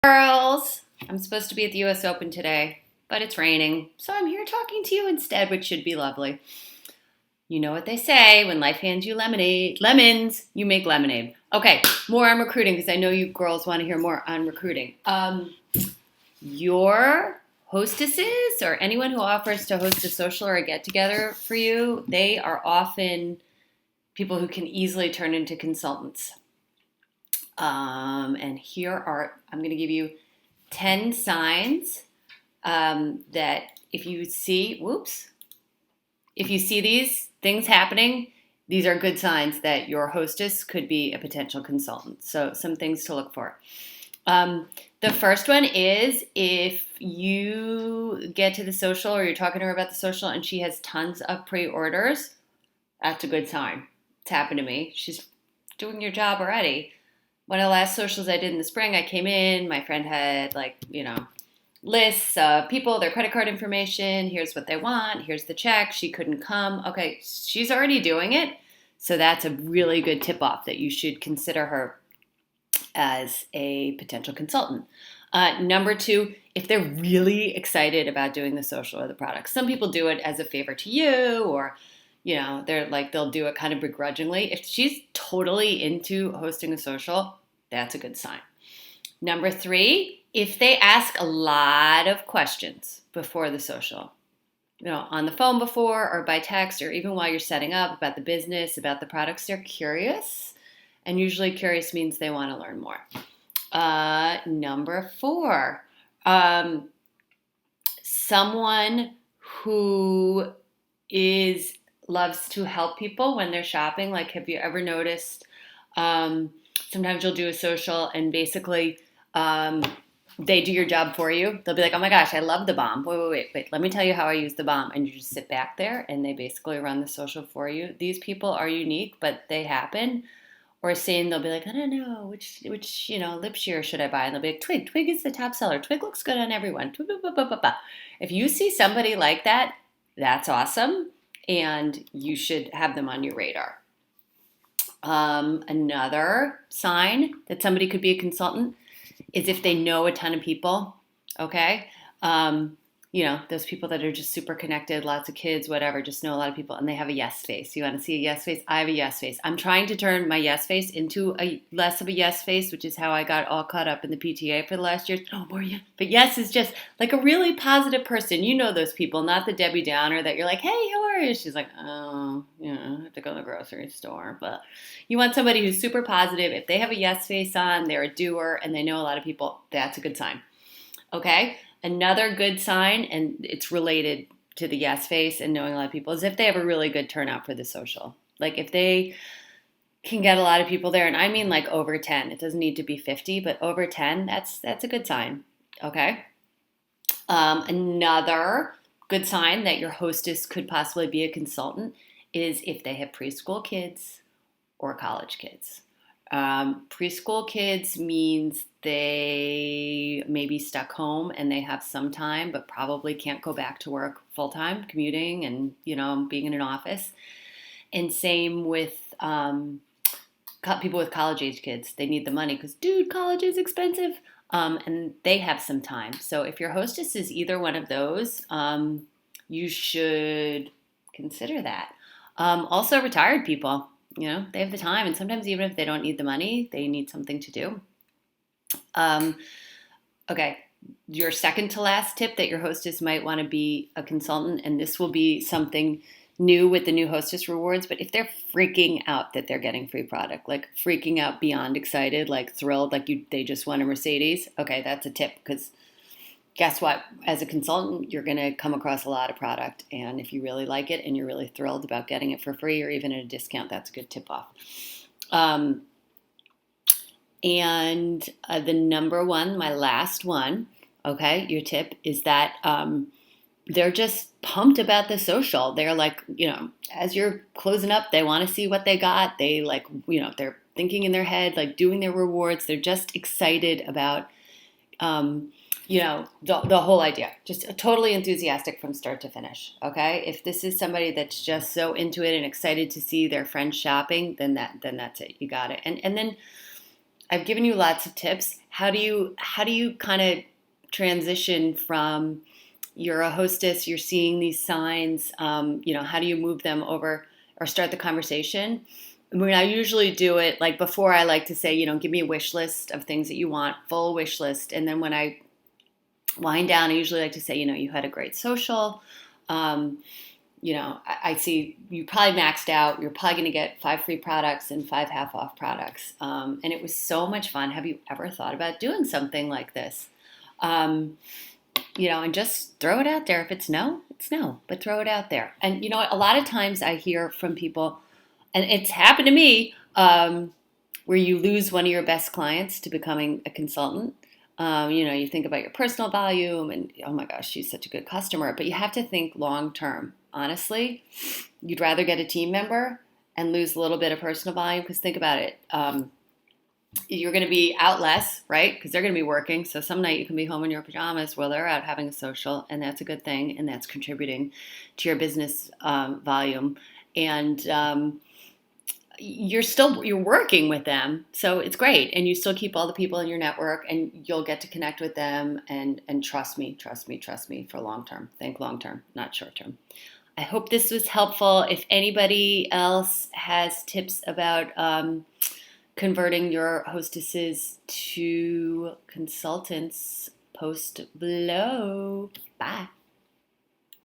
Girls, I'm supposed to be at the US Open today, but it's raining, so I'm here talking to you instead, which should be lovely. You know what they say, when life hands you lemons, you make lemonade. Okay, more on recruiting because I know you girls want to hear more on recruiting. Your hostesses or anyone who offers to host a social or a get together for you, they are often people who can easily turn into consultants. And I'm going to give you 10 signs that if you see these things happening, these are good signs that your hostess could be a potential consultant. So some things to look for. The first one is if you get to the social or you're talking to her about the social and she has tons of pre-orders, that's a good sign. It's happened to me. She's doing your job already. One of the last socials I did in the spring, I came in, my friend had lists of people, their credit card information, here's what they want, here's the check, she couldn't come. Okay, she's already doing it. So that's a really good tip off that you should consider her as a potential consultant. Number two, if they're really excited about doing the social or the product. Some people do it as a favor to you or they'll do it kind of begrudgingly. If she's totally into hosting a social, that's a good sign. Number three, if they ask a lot of questions before the social, on the phone before or by text or even while you're setting up about the business, about the products, they're curious. And usually curious means they want to learn more. Number four, someone who loves to help people when they're shopping. Like, have you ever noticed sometimes you'll do a social and basically they do your job for you. They'll be like, oh my gosh, I love the bomb. Wait. Let me tell you how I use the bomb. And you just sit back there and they basically run the social for you. These people are unique, but they happen. Or same, they'll be like, I don't know, which lip sheer should I buy? And they'll be like, Twig. Twig is the top seller. Twig looks good on everyone. If you see somebody like that, that's awesome. And you should have them on your radar. Another sign that somebody could be a consultant is if they know a ton of people, okay? Those people that are just super connected, lots of kids, whatever, just know a lot of people, and they have a yes face. You want to see a yes face? I have a yes face. I'm trying to turn my yes face into a less of a yes face, which is how I got all caught up in the PTA for the last years. Oh, more yes. But yes is just like a really positive person. You know those people, not the Debbie Downer that you're like, hey, how are you? She's like, oh, I have to go to the grocery store. But you want somebody who's super positive. If they have a yes face on, they're a doer, and they know a lot of people, that's a good sign. Okay? Another good sign, and it's related to the yes face and knowing a lot of people, is if they have a really good turnout for the social. Like if they can get a lot of people there, and I mean like over 10. It doesn't need to be 50, but over 10, that's a good sign. Okay? Another good sign that your hostess could possibly be a consultant is if they have preschool kids or college kids. Preschool kids means they may be stuck home and they have some time, but probably can't go back to work full time, commuting and, being in an office. And same with people with college age kids. They need the money because, college is expensive. And they have some time. So if your hostess is either one of those, you should consider that. Also, retired people. They have the time, and sometimes even if they don't need the money, they need something to do. Okay, your second to last tip that your hostess might want to be a consultant, and this will be something new with the new hostess rewards, but if they're freaking out that they're getting free product, like freaking out beyond excited, like thrilled, like they just won a Mercedes, okay, that's a tip because guess what? As a consultant, you're going to come across a lot of product. And if you really like it and you're really thrilled about getting it for free or even at a discount, that's a good tip off. The number one, my last one, okay, your tip is that they're just pumped about the social. They're like, as you're closing up, they want to see what they got. They they're thinking in their head, like doing their rewards. They're just excited about the whole idea, just totally enthusiastic from start to finish. Okay. If this is somebody that's just so into it and excited to see their friends shopping, then that's it. You got it. And then I've given you lots of tips. how do you kind of transition from you're a hostess, you're seeing these signs, how do you move them over or start the conversation? I mean, I usually do it like before. I like to say, give me a wish list of things that you want, full wish list. And then when I wind down, I usually like to say, you had a great social. I see you probably maxed out. You're probably going to get 5 free products and 5 half off products. And it was so much fun. Have you ever thought about doing something like this? And just throw it out there. If it's no, it's no, but throw it out there. And a lot of times I hear from people, and it's happened to me, where you lose one of your best clients to becoming a consultant. You think about your personal volume and, oh my gosh, she's such a good customer, but you have to think long term. Honestly, you'd rather get a team member and lose a little bit of personal volume, because think about it. You're going to be out less, right? Because they're going to be working. So some night you can be home in your pajamas while they're out having a social, and that's a good thing, and that's contributing to your business volume. And you're working with them, so it's great, and you still keep all the people in your network, and you'll get to connect with them. And trust me for long term. Think long term, not short term. I hope this was helpful. If anybody else has tips about converting your hostesses to consultants, post below. Bye.